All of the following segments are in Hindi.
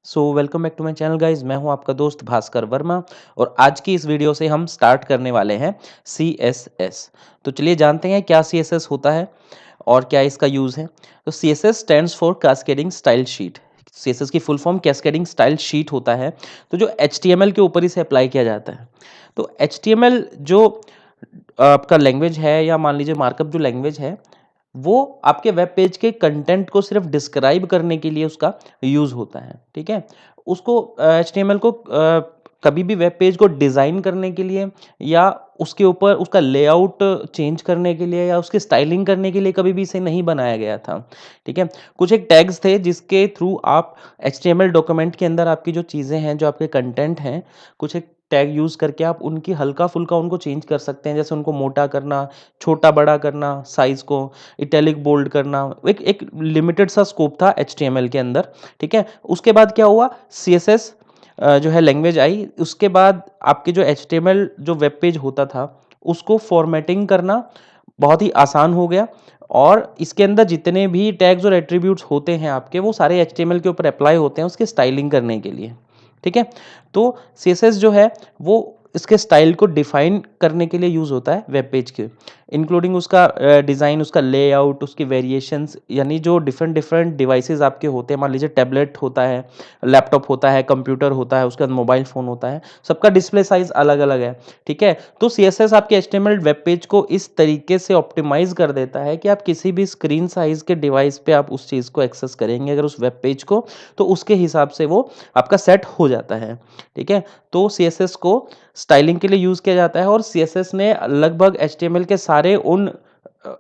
Welcome back to my channel guys. मैं हूं आपका दोस्त भास्कर वर्मा और आज की इस वीडियो से हम स्टार्ट करने वाले हैं CSS। तो चलिए जानते हैं क्या CSS होता है और क्या इसका यूज़ है। तो CSS stands for cascading style sheet. CSS की full form cascading style sheet होता है। तो जो HTML के ऊपर इसे अप्लाई किया जाता है। तो HTML जो आपका लैंग्वेज है या मान लीजिए मार्कअप जो लैंग्वेज है, वो आपके वेब पेज के कंटेंट को सिर्फ डिस्क्राइब करने के लिए उसका यूज़ होता है, ठीक है? उसको HTML को कभी भी वेब पेज को डिज़ाइन करने के लिए या उसके ऊपर उसका लेआउट चेंज करने के लिए या उसकी स्टाइलिंग करने के लिए कभी भी इसे नहीं बनाया गया था, ठीक है? कुछ एक टैग्स थे जिसके थ्रू आप HTML डॉक्यूमेंट के अंदर आपकी जो चीज़ें हैं, जो आपके कंटेंट हैं, कुछ एक टैग यूज़ करके आप उनकी हल्का-फुल्का उनको चेंज कर सकते हैं। जैसे उनको मोटा करना, छोटा-बड़ा करना, साइज़ को इटैलिक बोल्ड करना, एक एक लिमिटेड सा स्कोप था HTML के अंदर, ठीक है? उसके बाद क्या हुआ CSS जो है लैंग्वेज आई, उसके बाद आपके जो HTML जो वेब पेज होता था, उसको फॉर्मेटिंग करना बहुत ही आसान हो गया और इसके अंदर जितने भी टैग्स और एट्रीब्यूट्स होते हैं आपके, वो सारे HTML के ऊपर अप्लाई होते हैं उसके स्टाइलिंग करने के लिए, ठीक है? तो CSS जो है वो इसके स्टाइल को डिफाइन करने के लिए यूज़ होता है वेब पेज के, इंक्लूडिंग उसका डिज़ाइन, उसका लेआउट, उसकी वेरिएशंस, यानी जो डिफरेंट डिफरेंट डिवाइसेस आपके होते हैं, मान लीजिए टैबलेट होता है, लैपटॉप होता है, कंप्यूटर होता है, उसके बाद मोबाइल फ़ोन होता है, सबका डिस्प्ले साइज़ अलग-अलग है, ठीक है? तो CSS आपके HTML वेब पेज को इस तरीके से ऑप्टिमाइज़ कर देता है कि आप किसी भी स्क्रीन साइज़ के डिवाइस पे आप उस चीज़ को एक्सेस करेंगे अगर उस वेब पेज को, तो उसके हिसाब से वो आपका सेट हो जाता है, ठीक है? तो CSS को स्टाइलिंग के लिए यूज़ किया जाता है और CSS ने लगभग HTML के सारे उन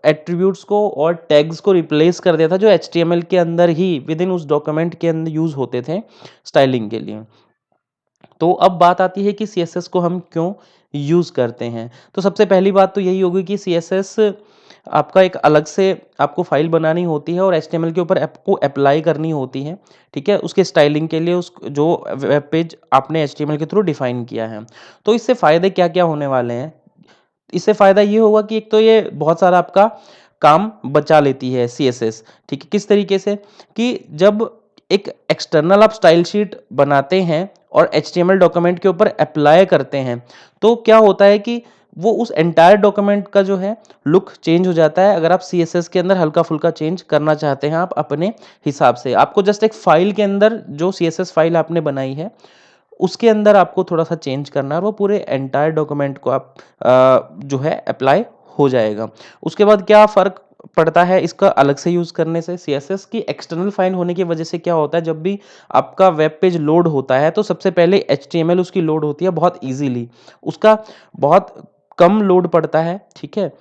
एट्रीब्यूट्स को और टैग्स को रिप्लेस कर दिया था जो HTML के अंदर ही विदिन उस डॉक्यूमेंट के अंदर यूज़ होते थे स्टाइलिंग के लिए। तो अब बात आती है कि CSS को हम क्यों यूज़ करते हैं? तो सबसे पहली बात तो यही होगी कि CSS आपका एक अलग से आपको फ़ाइल बनानी होती है और HTML के ऊपर आपको अप्लाई करनी होती है, ठीक है? उसके स्टाइलिंग के लिए उस जो वेब पेज आपने HTML के थ्रू डिफ़ाइन किया है। तो इससे फ़ायदे क्या-क्या होने वाले हैं? इससे फ़ायदा ये होगा कि एक तो ये बहुत सारा आपका काम बचा लेती है CSS, ठीक है? किस तरीके से? कि जब एक एक्सटर्नल आप स्टाइल शीट बनाते हैं और HTML डॉक्यूमेंट के ऊपर अप्लाई करते हैं, तो क्या होता है कि वो उस एंटायर डॉक्यूमेंट का जो है लुक चेंज हो जाता है अगर आप CSS के अंदर हल्का-फुल्का चेंज करना चाहते हैं आप अपने हिसाब से। आपको जस्ट एक फ़ाइल के अंदर जो CSS फ़ाइल आपने बनाई है, उसके अंदर आपको थोड़ा-सा चेंज करना है और वो पूरे एंटायर डॉक्यूमेंट को आप जो है अप्लाई हो जाएगा। उसके बाद क्या फ़र्क पड़ता है इसका अलग से यूज़ करने से? CSS की एक्सटर्नल फ़ाइल होने की वजह से क्या होता है, जब भी आपका वेब पेज लोड होता है, तो सबसे पहले HTML उसकी लोड होती है बहुत ईज़िली। उसका बहुत कम लोड पड़ता है, ठीक है?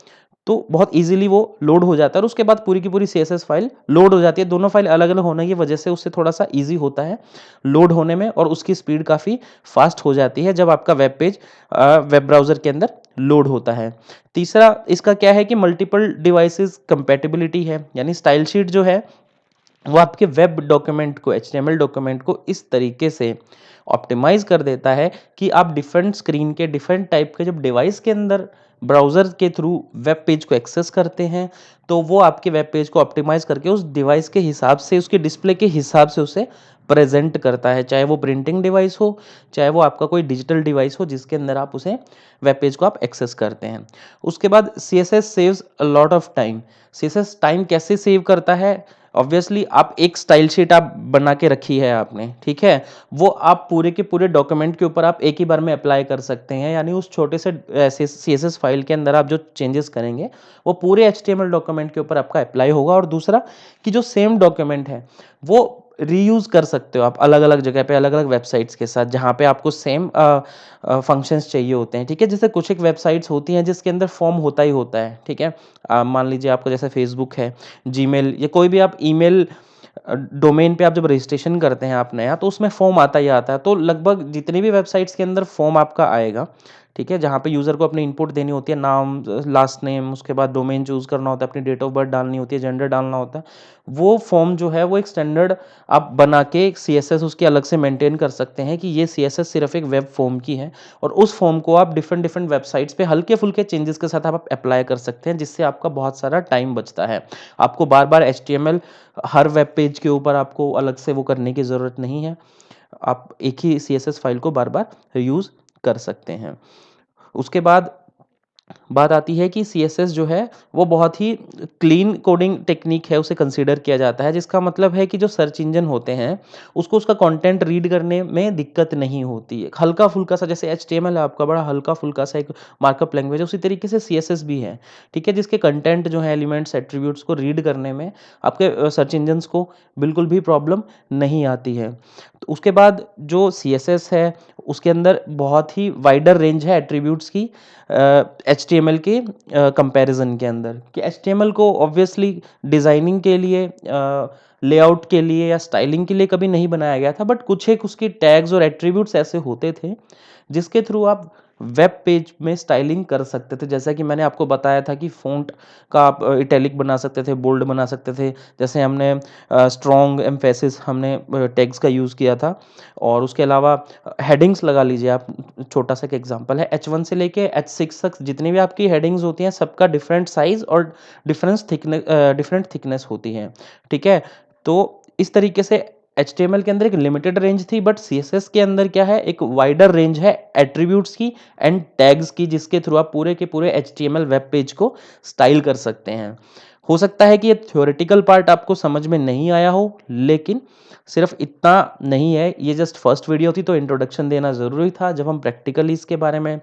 तो बहुत ईज़िली वो लोड हो जाता है और उसके बाद पूरी की पूरी CSS फ़ाइल लोड हो जाती है। दोनों फ़ाइल अलग-अलग होने की वजह से उससे थोड़ा-सा ईज़ी होता है लोड होने में और उसकी स्पीड काफ़ी फ़ास्ट हो जाती है जब आपका वेब पेज वेब ब्राउज़र के अंदर लोड होता है। तीसरा इसका क्या है कि मल्टीपल डिवाइसेज़ कंपैटिबिलिटी है, यानी स्टाइल शीट जो है वो आपके वेब डॉक्यूमेंट को, HTML डॉक्यूमेंट को इस तरीके से ऑप्टिमाइज़ कर देता है कि आप डिफरेंट स्क्रीन के डिफरेंट टाइप के जब डिवाइस के अंदर ब्राउज़र के थ्रू वेब पेज को एक्सेस करते हैं, तो वो आपके वेब पेज को ऑप्टिमाइज़ करके उस डिवाइस के हिसाब से, उसके डिस्प्ले के हिसाब से उसे प्रेज़ेंट करता है। चाहे वो प्रिंटिंग डिवाइस हो, चाहे वो आपका कोई डिजिटल डिवाइस हो जिसके अंदर आप उसे वेब पेज को आप एक्सेस करते हैं। उसके बाद CSS saves a lot of time. CSS time कैसे सेव करता है? ऑब्वियसली आप एक स्टाइल शीट आप बना के रखी है आपने, ठीक है? वो आप पूरे के पूरे डॉक्यूमेंट के ऊपर आप एक ही बार में अप्लाई कर सकते हैं, यानी उस छोटे से CSS फाइल के अंदर आप जो चेंजेस करेंगे, वो पूरे HTML डॉक्यूमेंट के ऊपर आपका अप्लाई होगा और दूसरा कि जो सेम डॉक्यूमेंट है, वो रीयूज़ कर सकते हो आप अलग-अलग जगह पे, अलग-अलग वेबसाइट्स के साथ, जहाँ पे आपको सेम फंक्शंस चाहिए होते हैं, ठीक है? जैसे कुछ एक वेबसाइट्स होती हैं जिसके अंदर फॉर्म होता ही होता है, ठीक है? मान लीजिए आपका जैसे फेसबुक है, जीमेल या कोई भी आप ईमेल डोमेन पे आप जब रजिस्ट्रेशन करते हैं आप नया, तो उसमें फॉर्म आता ही आता है। तो लगभग जितनी भी वेबसाइट्स के अंदर फॉर्म आपका आएगा, ठीक है, जहाँ पे यूज़र को अपनी इनपुट देनी होती है, नाम, लास्ट नेम, उसके बाद डोमेन चूज़ करना होता है, अपनी डेट ऑफ बर्थ डालनी होती है, जेंडर डालना होता है। वो फॉर्म जो है वो एक स्टैंडर्ड आप बना के एक सीएसएस उसकी अलग से मेंटेन कर सकते हैं कि ये सीएसएस सिर्फ एक वेब फॉर्म की है, और उस फॉर्म को आप डिफरेंट डिफरेंट वेबसाइट्स पे हल्के-फुल्के चेंजेस के साथ आप अप्लाई कर सकते हैं, जिससे आपका बहुत सारा टाइम बचता है। आपको बार-बार एचटीएमएल हर वेब पेज के ऊपर आपको अलग से वो करने की ज़रूरत नहीं है। आप एक ही सीएसएस फाइल को बार-बार यूज़ कर सकते हैं। उसके बाद बात आती है कि सीएसएस जो है वो बहुत ही क्लीन कोडिंग टेक्निक है, उसे कंसीडर किया जाता है, जिसका मतलब है कि जो सर्च इंजन होते हैं उसको उसका कंटेंट रीड करने में दिक्कत नहीं होती है। हल्का फुल्का सा, जैसे एचटीएमएल है आपका बड़ा हल्का फुल्का सा एक मार्कअप लैंग्वेज है, उसी तरीके से सीएसएस भी है, ठीक है, जिसके कंटेंट जो है एलिमेंट्स एट्रीब्यूट्स को रीड करने में आपके सर्च इंजन को बिल्कुल भी प्रॉब्लम नहीं आती है। तो उसके बाद जो सीएसएस है उसके अंदर बहुत ही वाइडर रेंज है एट्रीब्यूट्स की एचटीएमएल के कंपैरिजन के अंदर, कि एचटीएमएल को ऑब्वियसली डिज़ाइनिंग के लिए, लेआउट के लिए या स्टाइलिंग के लिए कभी नहीं बनाया गया था, बट कुछ एक उसके टैग्स और एट्रीब्यूट्स ऐसे होते थे जिसके थ्रू आप वेब पेज में स्टाइलिंग कर सकते थे। जैसा कि मैंने आपको बताया था कि फ़ॉन्ट का आप इटैलिक बना सकते थे, बोल्ड बना सकते थे। जैसे हमने स्ट्रॉन्ग एम्फेसिस हमने टैग्स का यूज़ किया था, और उसके अलावा हेडिंग्स लगा लीजिए आप। छोटा सा एक एग्जांपल है, H1 से लेके H6 तक जितनी भी आपकी हेडिंग्स होती हैं सबका डिफरेंट साइज़ और डिफरेंट थिकनेस होती है, ठीक है? तो इस तरीके से एचटीएमएल के अंदर एक लिमिटेड रेंज थी, बट सीएसएस के अंदर क्या है, एक वाइडर रेंज है एट्रीब्यूट्स की एंड टैग्स की, जिसके थ्रू आप पूरे के पूरे एचटीएमएल वेब पेज को स्टाइल कर सकते हैं। हो सकता है कि ये थ्योरेटिकल पार्ट आपको समझ में नहीं आया हो, लेकिन सिर्फ इतना नहीं है, ये जस्ट फर्स्ट वीडियो थी तो इंट्रोडक्शन देना ज़रूरी था। जब हम प्रैक्टिकली इसके बारे में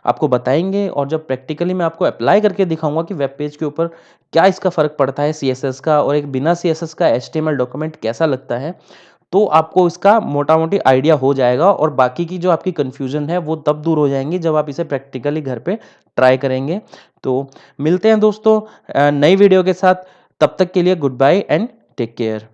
आपको बताएंगे और जब प्रैक्टिकली मैं आपको अप्लाई करके दिखाऊंगा कि वेब पेज के ऊपर क्या इसका फ़र्क पड़ता है सीएसएस का, और एक बिना सीएसएस का एचटीएमएल डॉक्यूमेंट कैसा लगता है, तो आपको इसका मोटा-मोटी आइडिया हो जाएगा, और बाकी की जो आपकी कन्फ्यूज़न है वो तब दूर हो जाएँगी जब आप इसे प्रैक्टिकली घर पे ट्राई करेंगे। तो मिलते हैं दोस्तों नई वीडियो के साथ, तब तक के लिए goodbye and take care.